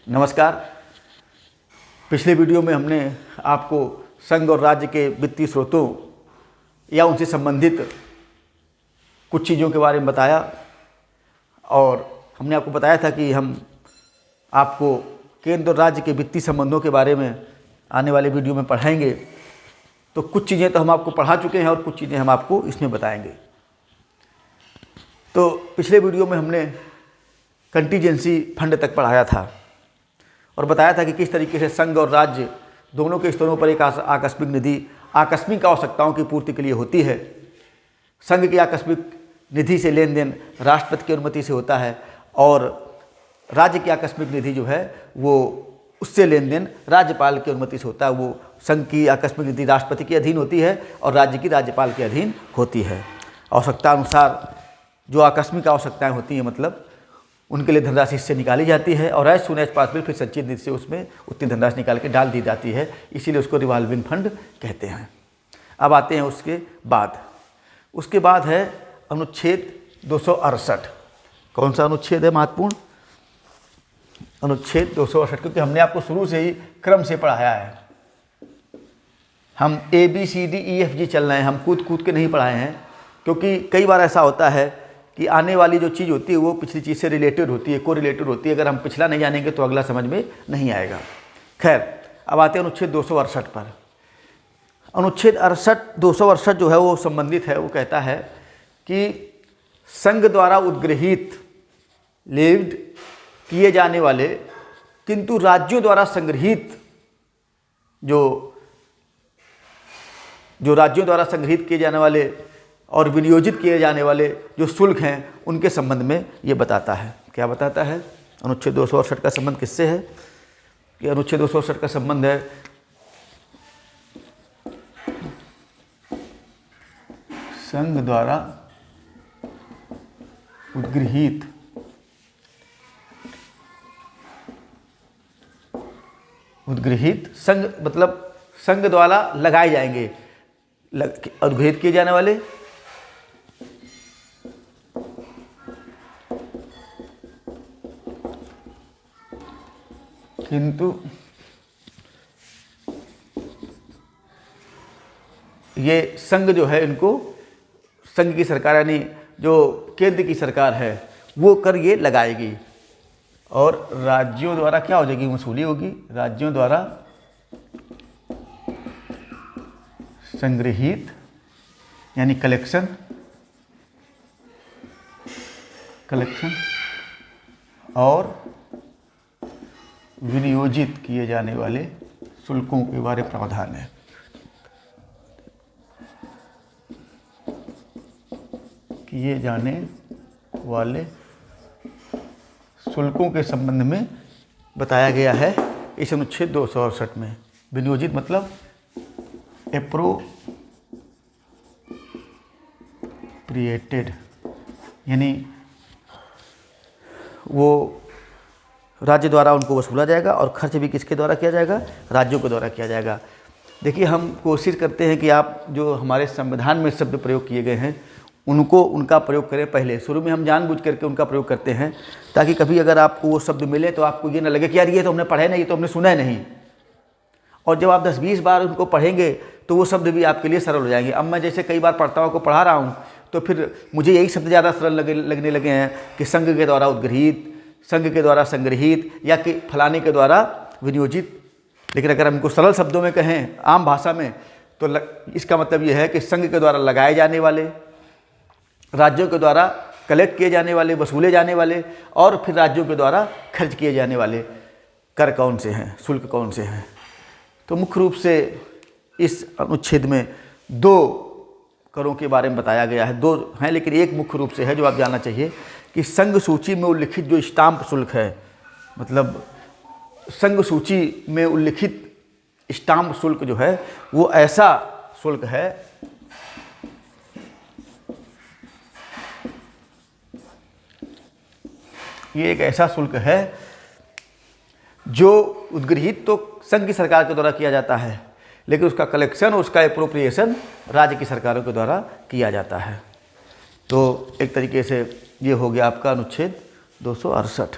नमस्कार। पिछले वीडियो में हमने आपको संघ और राज्य के वित्तीय स्रोतों या उनसे संबंधित कुछ चीज़ों के बारे में बताया और हमने आपको बताया था कि हम आपको केंद्र और राज्य के वित्तीय संबंधों के बारे में आने वाले वीडियो में पढ़ाएंगे। तो कुछ चीज़ें तो हम आपको पढ़ा चुके हैं और कुछ चीज़ें हम आपको इसमें बताएंगे। तो पिछले वीडियो में हमने कंटीजेंसी फंड तक पढ़ाया था और बताया था कि किस तरीके से संघ और राज्य दोनों के स्तरों पर एक आकस्मिक निधि आकस्मिक आवश्यकताओं की पूर्ति के लिए होती है। संघ की आकस्मिक निधि से लेन देन राष्ट्रपति की अनुमति से होता है और राज्य की आकस्मिक निधि जो है वो उससे लेन देन राज्यपाल की अनुमति से होता है। वो संघ की आकस्मिक निधि राष्ट्रपति के अधीन होती है और राज्य की राज्यपाल के अधीन होती है। आवश्यकता अनुसार जो आकस्मिक आवश्यकताएं होती हैं मतलब उनके लिए धनराशि इससे निकाली जाती है और एज सून एज पॉसिबल फिर संचित निधि से उसमें उतनी धनराशि निकाल के डाल दी जाती है, इसीलिए उसको रिवॉल्विंग फंड कहते हैं। अब आते हैं उसके बाद है अनुच्छेद 268। कौन सा अनुच्छेद है महत्वपूर्ण? अनुच्छेद 268, क्योंकि हमने आपको शुरू से ही क्रम से पढ़ाया है। हम ABCDEFG चल रहे हैं, हम कूद के नहीं पढ़ाए हैं, क्योंकि कई बार ऐसा होता है कि आने वाली जो चीज़ होती है वो पिछली चीज़ से रिलेटेड होती है, कोरिलेटेड होती है। अगर हम पिछला नहीं जानेंगे तो अगला समझ में नहीं आएगा। खैर, अब आते हैं अनुच्छेद 268 पर। अनुच्छेद 268 जो है वो संबंधित है, वो कहता है कि संघ द्वारा उद्गृहित लीव्ड किए जाने वाले किंतु राज्यों द्वारा संग्रहित जो राज्यों द्वारा संग्रहित किए जाने वाले और विनियोजित किए जाने वाले जो शुल्क हैं उनके संबंध में ये बताता है। क्या बताता है? अनुच्छेद 268 का संबंध किससे है? कि अनुच्छेद 268 का संबंध है संघ द्वारा उद्गृहित संघ मतलब संघ द्वारा लगाए जाएंगे, उद्गृहित किए जाने वाले किंतु ये संघ जो है इनको संघ की सरकार यानी जो केंद्र की सरकार है वो कर ये लगाएगी और राज्यों द्वारा क्या हो जाएगी? वसूली होगी। राज्यों द्वारा संग्रहित यानी कलेक्शन और विनियोजित किए जाने वाले शुल्कों के बारे में प्रावधान है। किए जाने वाले शुल्कों के संबंध में बताया गया है इस अनुच्छेद 268 में। विनियोजित मतलब एप्रोप्रिएटेड यानी वो राज्य द्वारा उनको वसूला जाएगा और खर्च भी किसके द्वारा किया जाएगा? राज्यों के द्वारा किया जाएगा। देखिए, हम कोशिश करते हैं कि आप जो हमारे संविधान में शब्द प्रयोग किए गए हैं उनका प्रयोग करें। पहले शुरू में हम जानबूझ करके उनका प्रयोग करते हैं ताकि कभी अगर आपको वो शब्द मिले तो आपको ये ना लगे कि यार ये तो हमने पढ़ा नहीं, ये तो हमने सुना ही नहीं। और जब आप 10-20 बार उनको पढ़ेंगे तो वो शब्द भी आपके लिए सरल हो जाएंगे। अब मैं जैसे कई बार पढ़ताओं को पढ़ा रहा हूँ तो फिर मुझे यही शब्द ज़्यादा सरल लगने लगे हैं कि संघ के द्वारा उद्गृहित, संघ के द्वारा संग्रहित या कि फलाने के द्वारा विनियोजित। लेकिन अगर हम इनको सरल शब्दों में कहें आम भाषा में तो इसका मतलब ये है कि संघ के द्वारा लगाए जाने वाले, राज्यों के द्वारा कलेक्ट किए जाने वाले, वसूले जाने वाले और फिर राज्यों के द्वारा खर्च किए जाने वाले कर कौन से हैं, शुल्क कौन से हैं। तो मुख्य रूप से इस अनुच्छेद में 2 करों के बारे में बताया गया है। 2 हैं लेकिन एक मुख्य रूप से है जो आप जानना चाहिए कि संघ सूची में उल्लिखित जो स्टाम्प शुल्क है, मतलब संघ सूची में उल्लिखित स्टाम्प शुल्क जो है वो ऐसा शुल्क है ये एक ऐसा शुल्क है जो उद्गृहित तो संघ की सरकार के द्वारा किया जाता है लेकिन उसका कलेक्शन और उसका एप्रोप्रिएशन राज्य की सरकारों के द्वारा किया जाता है। तो एक तरीके से ये हो गया आपका अनुच्छेद 268।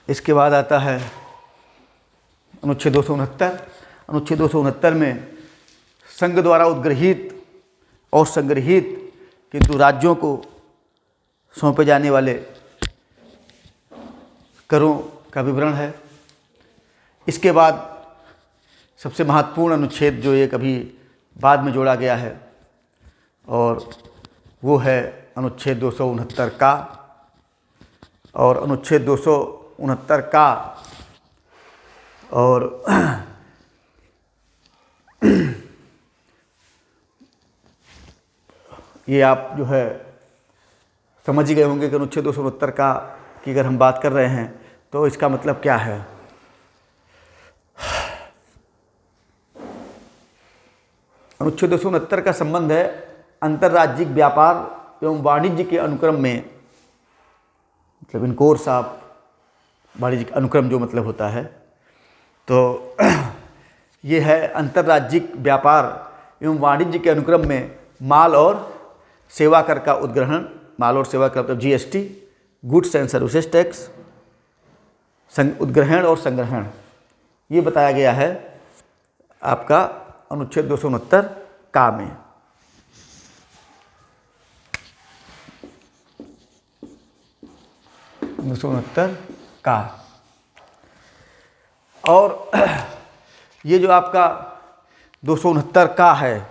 इसके बाद आता है अनुच्छेद 269। अनुच्छेद 269 में संघ द्वारा उद्गृहित और संग्रहित किंतु राज्यों को सौंपे जाने वाले करों का विवरण है। इसके बाद सबसे महत्वपूर्ण अनुच्छेद जो एक अभी बाद में जोड़ा गया है और वो है अनुच्छेद 269 का। और अनुच्छेद 269 का और ये आप जो है समझ ही गए होंगे कि अनुच्छेद 269 का की अगर हम बात कर रहे हैं तो इसका मतलब क्या है। अनुच्छेद 269 का संबंध है अंतर्राज्यिक व्यापार एवं वाणिज्य के अनुक्रम में, मतलब इन कोर्स ऑफ वाणिज्यिक अनुक्रम जो मतलब होता है, तो ये है अंतर्राज्यिक व्यापार एवं वाणिज्य के अनुक्रम में माल और सेवा कर का उद्ग्रहण, माल और सेवा कर मतलब GST, goods and services tax, उद्ग्रहण और संग्रहण, ये बताया गया है आपका अनुच्छेद 269 का में। का और ये जो आपका 269 का है,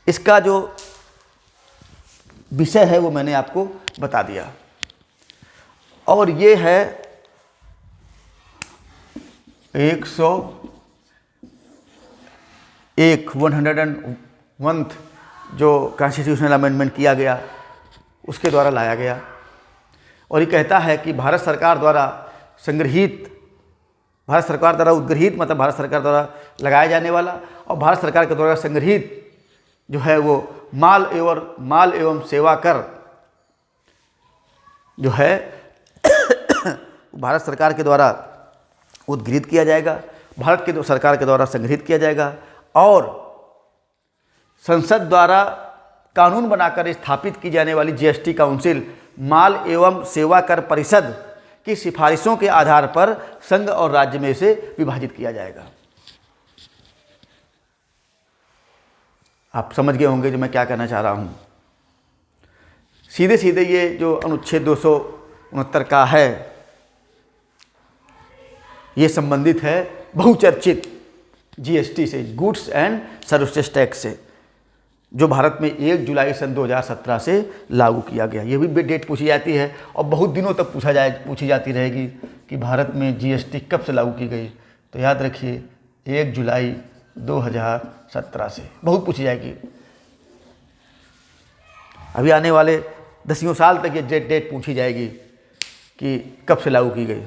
इसका जो विषय है वो मैंने आपको बता दिया। और ये है 101 जो कॉन्स्टिट्यूशनल अमेंडमेंट किया गया उसके द्वारा लाया गया। और ये कहता है कि भारत सरकार द्वारा संग्रहित, भारत सरकार द्वारा उद्गृहित मतलब भारत सरकार द्वारा लगाया जाने वाला, और भारत सरकार के द्वारा संग्रहित जो है वो माल एवं सेवा कर जो है भारत सरकार के द्वारा उद्गृहित किया जाएगा, भारत के सरकार के द्वारा संग्रहित किया जाएगा। और संसद द्वारा कानून बनाकर स्थापित की जाने वाली जीएसटी काउंसिल माल एवं सेवा कर परिषद की सिफारिशों के आधार पर संघ और राज्य में से विभाजित किया जाएगा। आप समझ गए होंगे जो मैं क्या कहना चाह रहा हूँ। सीधे सीधे ये जो अनुच्छेद 269 का है ये संबंधित है बहुचर्चित जीएसटी से, गुड्स एंड सर्विसेज टैक्स से, जो भारत में 1 जुलाई सन 2017 से लागू किया गया। ये भी डेट पूछी जाती है और बहुत दिनों तक पूछी जाती रहेगी कि भारत में जीएसटी कब से लागू की गई। तो याद रखिए 1 जुलाई 2017 से, बहुत पूछी जाएगी। अभी आने वाले 10 साल तक ये डेट पूछी जाएगी कि कब से लागू की गई।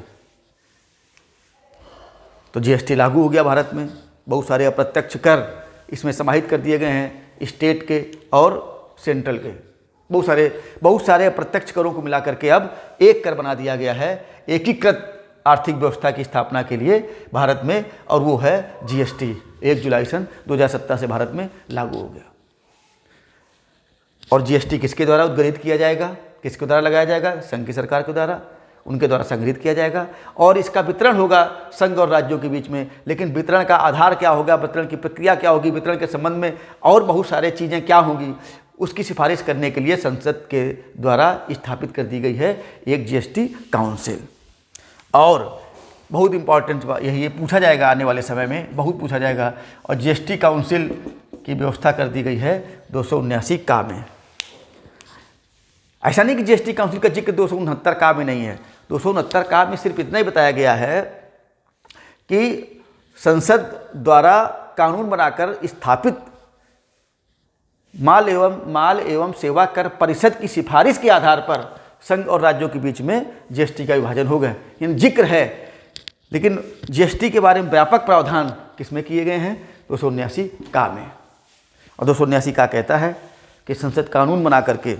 तो जीएसटी लागू हो गया भारत में, बहुत सारे अप्रत्यक्ष कर इसमें समाहित कर दिए गए हैं, स्टेट के और सेंट्रल के। बहुत सारे अप्रत्यक्ष करों को मिलाकर के अब एक कर बना दिया गया है, एकीकृत आर्थिक व्यवस्था की स्थापना के लिए भारत में, और वो है जीएसटी। 1 जुलाई सन 2017 से भारत में लागू हो गया। और जीएसटी किसके द्वारा उद्गृहित किया जाएगा, किसके द्वारा लगाया जाएगा? संघ की सरकार के द्वारा, उनके द्वारा संग्रहित किया जाएगा। और इसका वितरण होगा संघ और राज्यों के बीच में। लेकिन वितरण का आधार क्या होगा, वितरण की प्रक्रिया क्या होगी, वितरण के संबंध में और बहुत सारे चीज़ें क्या होंगी, उसकी सिफारिश करने के लिए संसद के द्वारा स्थापित कर दी गई है एक जीएसटी काउंसिल। और बहुत इंपॉर्टेंट यही, ये पूछा जाएगा आने वाले समय में, बहुत पूछा जाएगा। और जीएसटी काउंसिल की व्यवस्था कर दी गई है 279 का में। ऐसा नहीं कि जीएसटी काउंसिल का जिक्र 269 का में नहीं है। 269 का में सिर्फ इतना ही बताया गया है कि संसद द्वारा कानून बनाकर स्थापित माल एवं सेवा कर परिषद की सिफारिश के आधार पर संघ और राज्यों के बीच में जीएसटी का विभाजन हो गया, यानी जिक्र है। लेकिन जीएसटी के बारे में व्यापक प्रावधान किसमें किए गए हैं? 279 का में। और 279 का कहता है कि संसद कानून बना करके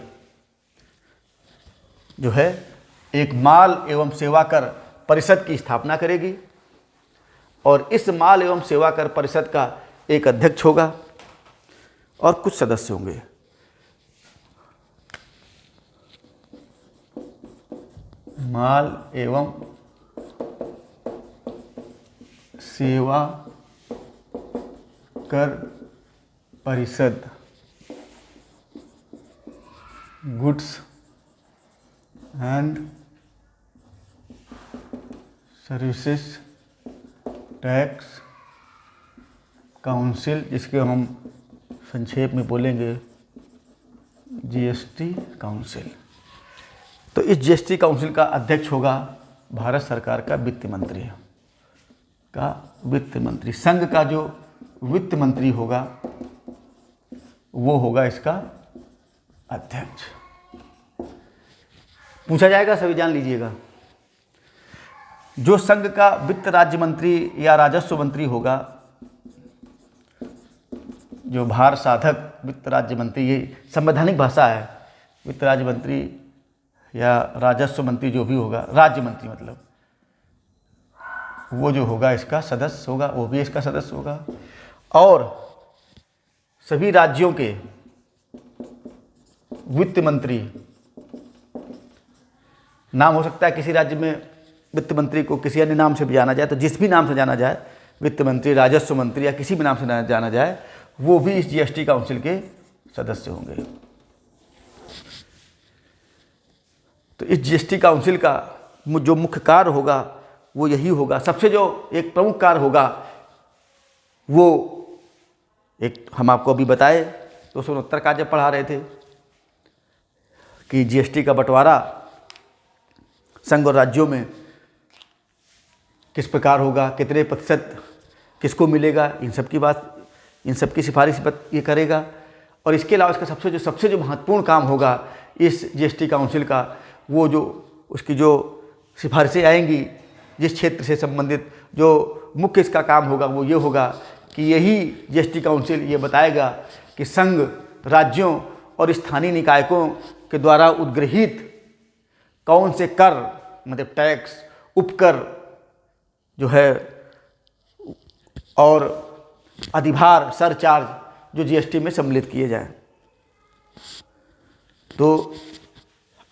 जो है एक माल एवं सेवा कर परिषद की स्थापना करेगी, और इस माल एवं सेवा कर परिषद का एक अध्यक्ष होगा और कुछ सदस्य होंगे। माल एवं सेवा कर परिषद, goods and services tax council, जिसके हम संक्षेप में बोलेंगे जीएसटी काउंसिल। तो इस जीएसटी काउंसिल का अध्यक्ष होगा भारत सरकार का वित्त मंत्री। संघ का जो वित्त मंत्री होगा वो होगा इसका अध्यक्ष। पूछा जाएगा, सभी जान लीजिएगा। जो संघ का वित्त राज्य मंत्री या राजस्व मंत्री होगा, जो भार साधक वित्त राज्य मंत्री, ये संवैधानिक भाषा है, वित्त राज्य मंत्री या राजस्व मंत्री जो भी होगा, राज्य मंत्री मतलब, वो जो होगा इसका सदस्य होगा, वो भी इसका सदस्य होगा। और सभी राज्यों के वित्त मंत्री, नाम हो सकता है किसी राज्य में वित्त मंत्री को किसी अन्य नाम से भी जाना जाए, तो जिस भी नाम से जाना जाए, वित्त मंत्री, राजस्व मंत्री या किसी भी नाम से जाना जाए, वो भी इस जीएसटी काउंसिल के सदस्य होंगे। तो इस जीएसटी काउंसिल का जो मुख्य कार्य होगा वो यही होगा। सबसे जो एक प्रमुख कार्य होगा वो एक हम आपको अभी बताए 269 का जब पढ़ा रहे थे कि जीएसटी का बंटवारा संघ और राज्यों में किस प्रकार होगा, कितने प्रतिशत किसको मिलेगा, इन सब की सिफारिश ये करेगा। और इसके अलावा इसका सबसे जो महत्वपूर्ण काम होगा इस जीएसटी काउंसिल का, वो जो उसकी जो सिफारिशें आएंगी जिस क्षेत्र से संबंधित, जो मुख्य इसका काम होगा वो ये होगा कि यही जीएसटी काउंसिल ये बताएगा कि संघ, राज्यों और स्थानीय निकायों के द्वारा उद्गृहित कौन से कर, मतलब टैक्स, उपकर जो है और अधिभार, सरचार्ज जो जीएसटी में सम्मिलित किए जाएं। तो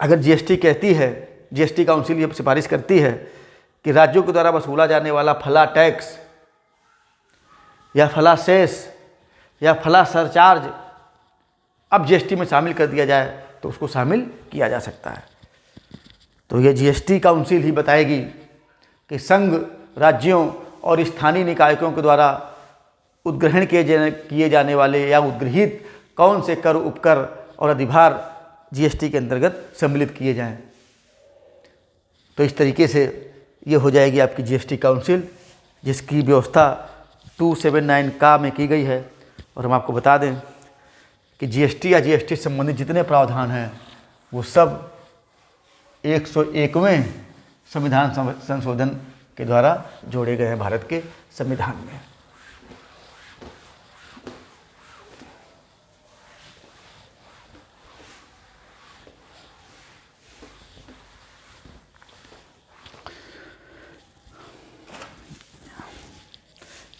अगर जीएसटी कहती है, जीएसटी काउंसिल ये सिफारिश करती है कि राज्यों के द्वारा वसूला जाने वाला फला टैक्स या फला सेस या फला सरचार्ज अब जीएसटी में शामिल कर दिया जाए, तो उसको शामिल किया जा सकता है। तो ये जीएसटी काउंसिल ही बताएगी कि संघ, राज्यों और स्थानीय निकायों के द्वारा उद्ग्रहण किए जाने वाले या उद्गृहित कौन से कर, उपकर और अधिभार जीएसटी के अंतर्गत सम्मिलित किए जाएं। तो इस तरीके से ये हो जाएगी आपकी जीएसटी काउंसिल, जिसकी व्यवस्था 279 का में की गई है। और हम आपको बता दें कि जीएसटी या जीएसटी से संबंधित जितने प्रावधान हैं वो सब 101वें संविधान संशोधन के द्वारा जोड़े गए हैं भारत के संविधान में।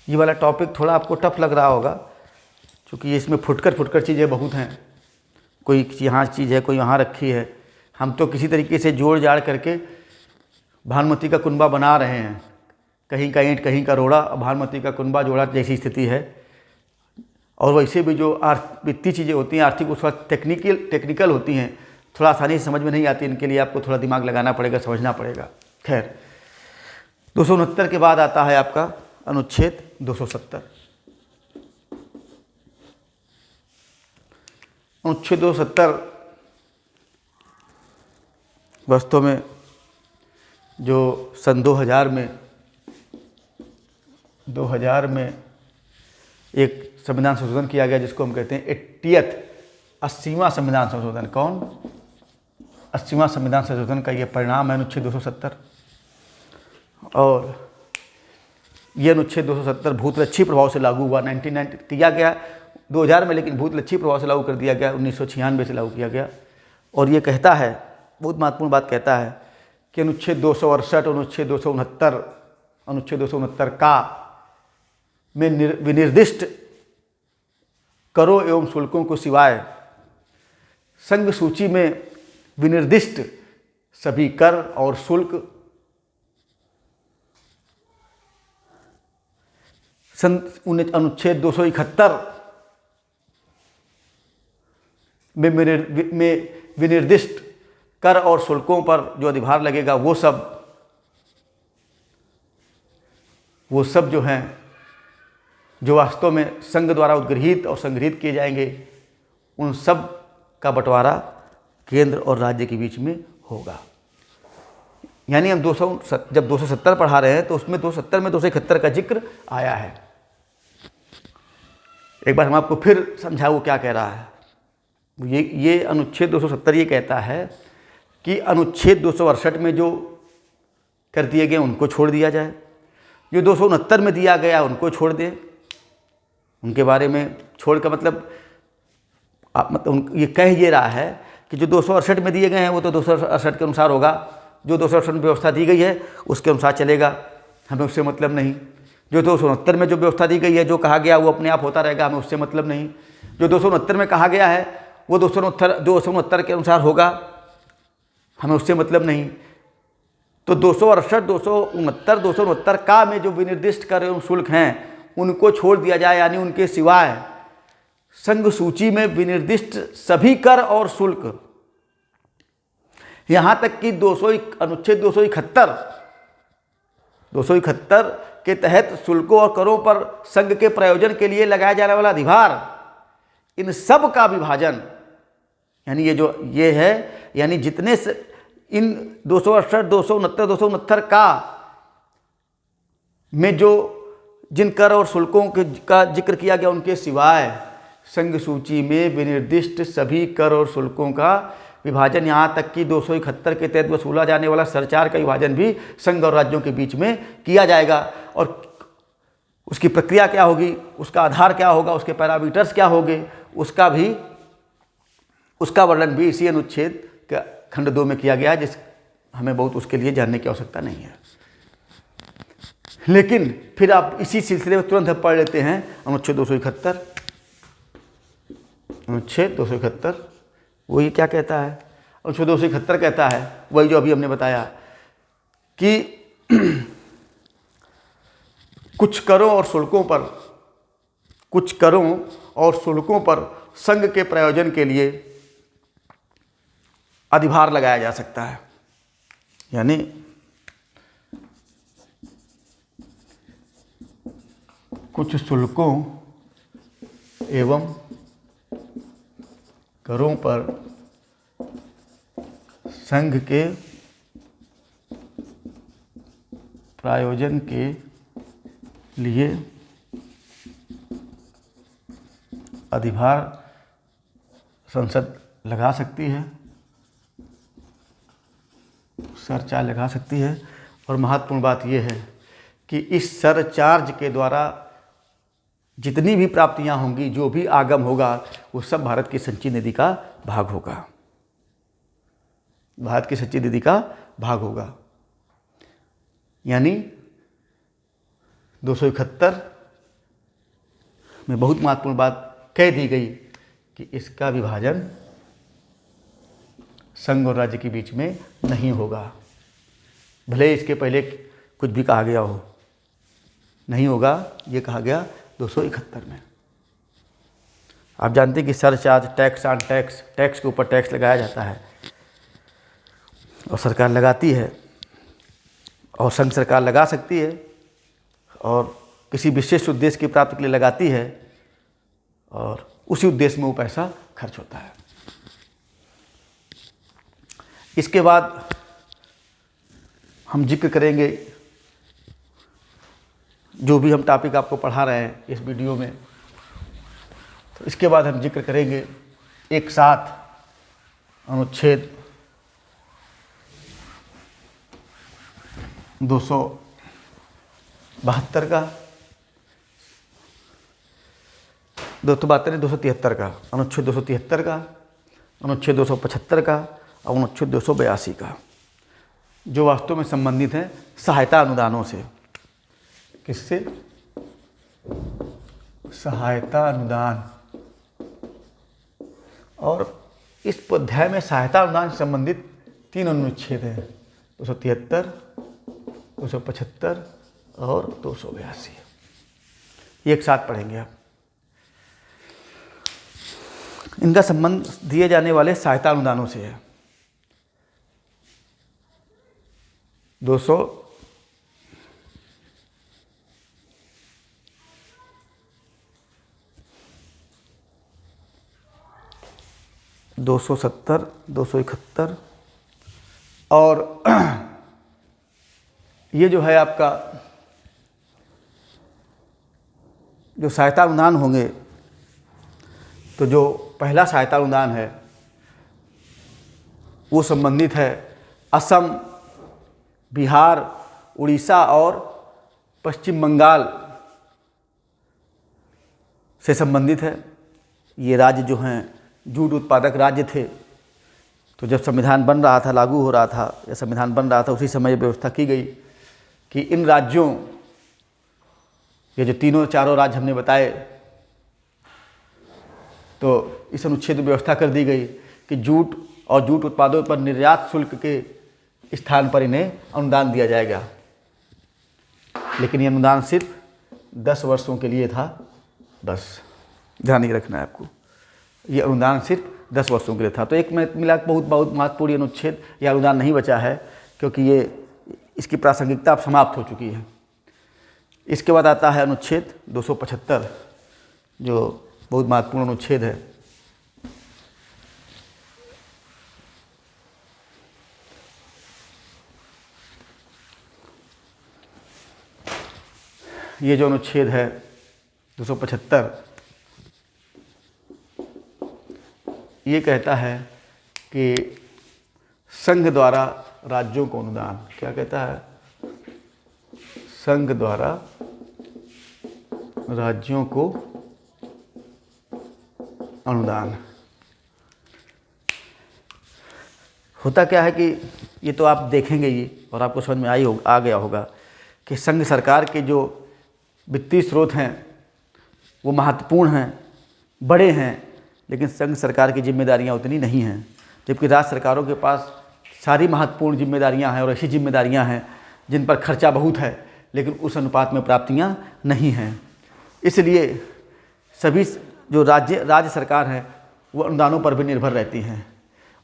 ये वाला टॉपिक थोड़ा आपको टफ लग रहा होगा, क्योंकि इसमें फुटकर चीज़ें बहुत हैं। कोई यहाँ चीज़ है, कोई यहाँ रखी है। हम तो किसी तरीके से जोड़ जाड़ करके भानुमति का कुनबा बना रहे हैं। कहीं का ईंट, कहीं का रोड़ा, भानुमति का कुनबा जोड़ा जैसी स्थिति है। और वैसे भी जो वित्तीय चीज़ें होती हैं, आर्थिक, उस वक्त टेक्निकल होती हैं, थोड़ा आसानी से समझ में नहीं आती। इनके लिए आपको थोड़ा दिमाग लगाना पड़ेगा, समझना पड़ेगा। खैर, 269 के बाद आता है आपका अनुच्छेद 270। अनुच्छेद 270 वास्तव में जो सन 2000 में एक संविधान संशोधन किया गया, जिसको हम कहते हैं 80वां संविधान संशोधन। कौन? 80वां संविधान संशोधन का ये परिणाम है अनुच्छेद 270। और ये अनुच्छेद 270 भूतलक्षी प्रभाव से लागू हुआ। 1990 किया गया 2000 में, लेकिन भूतलक्षी प्रभाव से लागू कर दिया गया, 1996 से लागू किया गया। और ये कहता है, बहुत महत्वपूर्ण बात कहता है कि अनुच्छेद 268, अनुच्छेद 269, अनुच्छेद 269 का में विनिर्दिष्ट करों एवं शुल्कों को सिवाय संघ सूची में विनिर्दिष्ट सभी कर और शुल्क अनुच्छेद 271 में विनिर्दिष्ट कर और शुल्कों पर जो अधिभार लगेगा वो सब जो हैं, जो वास्तव में संघ द्वारा उद्गृहित और संग्रहित किए जाएंगे, उन सब का बंटवारा केंद्र और राज्य के बीच में होगा। यानी हम जब 270 पढ़ा रहे हैं तो उसमें 270 में 271 का जिक्र आया है। एक बार हम आपको फिर समझाऊँ क्या कह रहा है। ये अनुच्छेद 270 ये कहता है कि अनुच्छेद 268 में जो कर दिए गए उनको छोड़ दिया जाए, जो 269 में दिया गया उनको छोड़ दें। उनके बारे में छोड़ का मतलब ये कह ये रहा है कि जो 268 में दिए गए हैं वो तो 268 के अनुसार होगा, जो 268 में व्यवस्था दी गई है उसके अनुसार चलेगा, हमें उससे मतलब नहीं। जो 269 में जो व्यवस्था दी गई है, जो कहा गया वो अपने आप होता रहेगा, हमें उससे मतलब नहीं। जो 269 में कहा गया है वो 269 के अनुसार होगा, हमें उससे मतलब नहीं। तो 268, 269, 269 का में जो विनिर्दिष्ट कर एवं शुल्क हैं उनको छोड़ दिया जाए, यानी उनके सिवाय संघ सूची में विनिर्दिष्ट सभी कर और शुल्क, यहां तक कि अनुच्छेद 271 के तहत शुल्कों और करों पर संघ के प्रयोजन के लिए लगाया जाने वाला अधिभार, इन सब का विभाजन, यानी ये है, यानी जितने इन 268, 269, 269 का में जो जिन कर और शुल्कों का जिक्र किया गया उनके सिवाय संघ सूची में विनिर्दिष्ट सभी कर और शुल्कों का विभाजन, यहाँ तक कि 271 के तहत वसूला जाने वाला सरचार्ज का विभाजन भी संघ और राज्यों के बीच में किया जाएगा। और उसकी प्रक्रिया क्या होगी, उसका आधार क्या होगा, उसके पैरामीटर्स क्या होंगे, उसका वर्णन भी इसी अनुच्छेद के खंड 2 में किया गया है, हमें बहुत उसके लिए जानने की आवश्यकता नहीं है। लेकिन फिर आप इसी सिलसिले में तुरंत पढ़ लेते हैं अनुच्छेद 271। अनुच्छेद 271 वो ये क्या कहता है? अनुच्छेद 271 कहता है वही जो अभी हमने बताया कि कुछ करों और शुल्कों पर संघ के प्रयोजन के लिए अधिभार लगाया जा सकता है। यानी कुछ शुल्कों एवं करों पर संघ के प्रायोजन के लिए अधिभार संसद लगा सकती है, सरचार्ज लगा सकती है। और महत्वपूर्ण बात यह है कि इस सरचार्ज के द्वारा जितनी भी प्राप्तियां होंगी, जो भी आगम होगा, वो सब भारत की संचित निधि का भाग होगा, भारत की संचित निधि का भाग होगा। यानी 271 में बहुत महत्वपूर्ण बात कह दी गई कि इसका विभाजन संघ और राज्य के बीच में नहीं होगा, भले इसके पहले कुछ भी कहा गया हो, नहीं होगा, ये कहा गया 271 में। आप जानते हैं कि surcharge, tax on tax, tax के ऊपर टैक्स लगाया जाता है और सरकार लगाती है, और संघ सरकार लगा सकती है और किसी विशेष उद्देश्य की प्राप्ति के लिए लगाती है, और उसी उद्देश्य में वो पैसा खर्च होता है। इसके बाद हम जिक्र करेंगे, जो भी हम टॉपिक आपको पढ़ा रहे हैं इस वीडियो में, तो इसके बाद हम जिक्र करेंगे एक साथ अनुच्छेद 272 का, 273 का, अनुच्छेद 273 का, अनुच्छेद 275 का और अनुच्छेद 282 का, जो वास्तव में संबंधित हैं सहायता अनुदानों से। किससे? सहायता अनुदान। और इस अध्याय में सहायता अनुदान से संबंधित 3 अनुच्छेद हैं, 273, 275 और 282। ये एक साथ पढ़ेंगे आप। इनका संबंध दिए जाने वाले सहायता अनुदानों से है। 270, 271 और ये जो है आपका जो सहायता अनुदान होंगे, तो जो पहला सहायता अनुदान है वो संबंधित है असम, बिहार, उड़ीसा और पश्चिम बंगाल से संबंधित है। ये राज्य जो हैं जूट उत्पादक राज्य थे। तो जब संविधान बन रहा था, लागू हो रहा था या संविधान बन रहा था, उसी समय व्यवस्था की गई कि इन राज्यों, ये जो तीनों चारों राज्य हमने बताए, तो इस अनुच्छेद में व्यवस्था कर दी गई कि जूट और जूट उत्पादों पर निर्यात शुल्क के स्थान पर इन्हें अनुदान दिया जाएगा। लेकिन ये अनुदान सिर्फ 10 वर्षों के लिए था, बस ध्यान ही रखना है आपको। ये अनुदान सिर्फ 10 वर्षों के लिए था। तो एक में मिला बहुत महत्वपूर्ण अनुच्छेद या अनुदान नहीं बचा है, क्योंकि ये इसकी प्रासंगिकता अब समाप्त हो चुकी है। इसके बाद आता है अनुच्छेद 275, जो बहुत महत्वपूर्ण अनुच्छेद है। ये जो अनुच्छेद है 275, ये कहता है कि संघ द्वारा राज्यों को अनुदान, क्या कहता है, संघ द्वारा राज्यों को अनुदान। होता क्या है कि ये तो आप देखेंगे ही और आपको समझ में आ गया होगा कि संघ सरकार के जो वित्तीय स्रोत हैं वो महत्वपूर्ण हैं, बड़े हैं, लेकिन संघ सरकार की जिम्मेदारियां उतनी नहीं हैं। जबकि राज्य सरकारों के पास सारी महत्वपूर्ण जिम्मेदारियां हैं और ऐसी जिम्मेदारियां हैं जिन पर खर्चा बहुत है, लेकिन उस अनुपात में प्राप्तियां नहीं हैं। इसलिए सभी जो राज्य सरकार है वो अनुदानों पर भी निर्भर रहती हैं।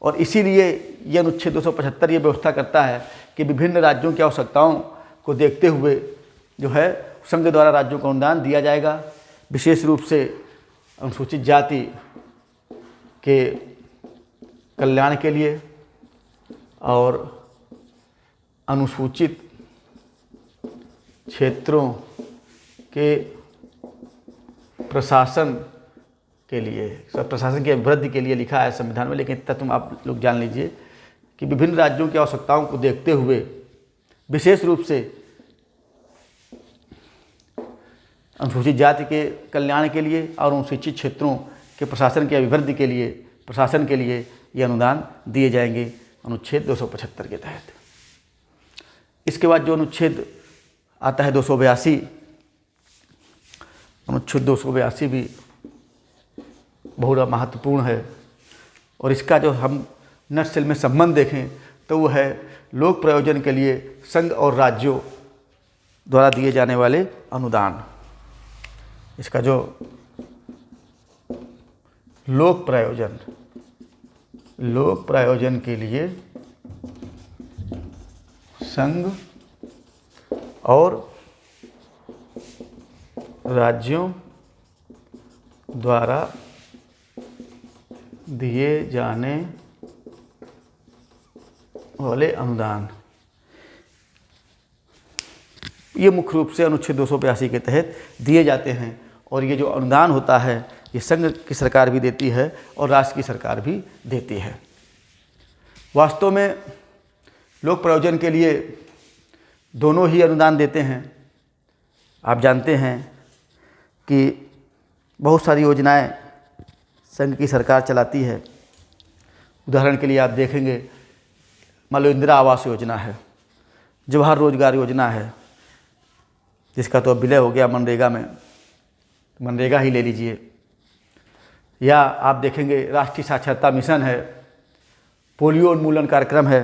और इसीलिए यह अनुच्छेद 275 ये व्यवस्था करता है कि विभिन्न राज्यों की आवश्यकताओं को देखते हुए जो है संघ द्वारा राज्यों को अनुदान दिया जाएगा। विशेष रूप से अनुसूचित जाति के कल्याण के लिए और अनुसूचित क्षेत्रों के प्रशासन के लिए, प्रशासन की अभिवृद्धि के लिए लिखा है संविधान में। लेकिन इतना तुम आप लोग जान लीजिए कि विभिन्न राज्यों की आवश्यकताओं को देखते हुए विशेष रूप से अनुसूचित जाति के कल्याण के लिए और अनुसूचित क्षेत्रों के प्रशासन की अभिवृद्धि के लिए, प्रशासन के लिए ये अनुदान दिए जाएंगे अनुच्छेद 275 के तहत। इसके बाद जो अनुच्छेद आता है 282, अनुच्छेद 282 भी बहुत महत्वपूर्ण है। और इसका जो हम नस्ल में संबंध देखें तो वो है लोक प्रयोजन के लिए संघ और राज्यों द्वारा दिए जाने वाले अनुदान। इसका जो लोक प्रयोजन के लिए संघ और राज्यों द्वारा दिए जाने वाले अनुदान, ये मुख्य रूप से अनुच्छेद 282 के तहत दिए जाते हैं। और ये जो अनुदान होता है ये संघ की सरकार भी देती है और राष्ट्र की सरकार भी देती है। वास्तव में लोक प्रयोजन के लिए दोनों ही अनुदान देते हैं। आप जानते हैं कि बहुत सारी योजनाएं संघ की सरकार चलाती है। उदाहरण के लिए आप देखेंगे, मान लो इंदिरा आवास योजना है, जवाहर रोजगार योजना है, जिसका तो अब विलय हो गया मनरेगा में, मनरेगा ही ले लीजिए। या आप देखेंगे राष्ट्रीय साक्षरता मिशन है, पोलियो उन्मूलन कार्यक्रम है।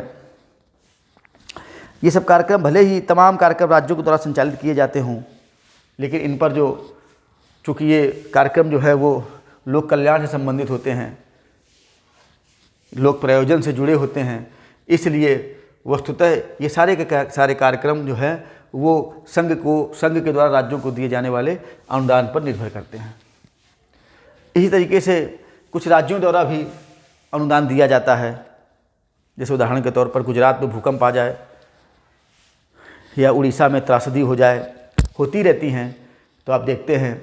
ये सब कार्यक्रम भले ही तमाम कार्यक्रम राज्यों के द्वारा संचालित किए जाते हों, लेकिन इन पर जो चूँकि ये कार्यक्रम जो है वो लोक कल्याण से संबंधित होते हैं, लोक प्रयोजन से जुड़े होते हैं, इसलिए वस्तुतः ये सारे के सारे कार्यक्रम जो है वो संघ के द्वारा राज्यों को दिए जाने वाले अनुदान पर निर्भर करते हैं। इसी तरीके से कुछ राज्यों द्वारा भी अनुदान दिया जाता है। जैसे उदाहरण के तौर पर गुजरात में भूकंप आ जाए या उड़ीसा में त्रासदी हो जाए, होती रहती हैं, तो आप देखते हैं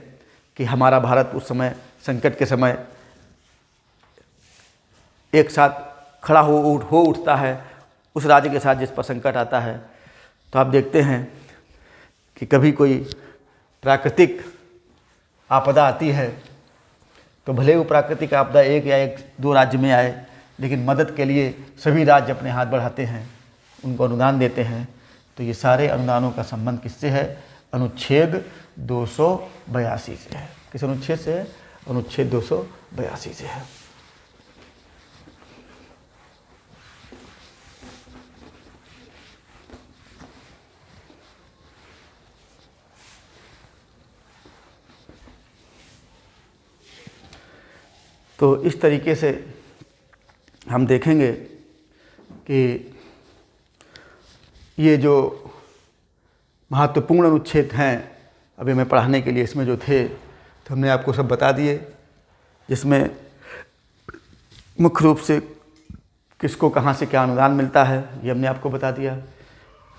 कि हमारा भारत उस समय संकट के समय एक साथ खड़ा हो उठता है उस राज्य के साथ जिस पर संकट आता है। तो आप देखते हैं कि कभी कोई प्राकृतिक आपदा आती है तो भले वो प्राकृतिक आपदा एक या दो राज्य में आए, लेकिन मदद के लिए सभी राज्य अपने हाथ बढ़ाते हैं, उनको अनुदान देते हैं। तो ये सारे अनुदानों का संबंध किससे है? अनुच्छेद 282 से है। किस अनुच्छेद से है? अनुच्छेद 282 से है। तो इस तरीके से हम देखेंगे कि ये जो महत्वपूर्ण अनुच्छेद हैं अभी मैं पढ़ाने के लिए इसमें जो थे, तो हमने आपको सब बता दिए, जिसमें मुख्य रूप से किसको कहाँ से क्या अनुदान मिलता है ये हमने आपको बता दिया।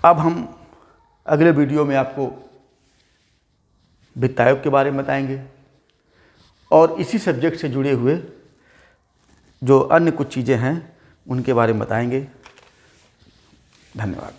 अब हम अगले वीडियो में आपको वित्त आयोग के बारे में बताएंगे और इसी सब्जेक्ट से जुड़े हुए जो अन्य कुछ चीज़ें हैं उनके बारे में बताएंगे। धन्यवाद।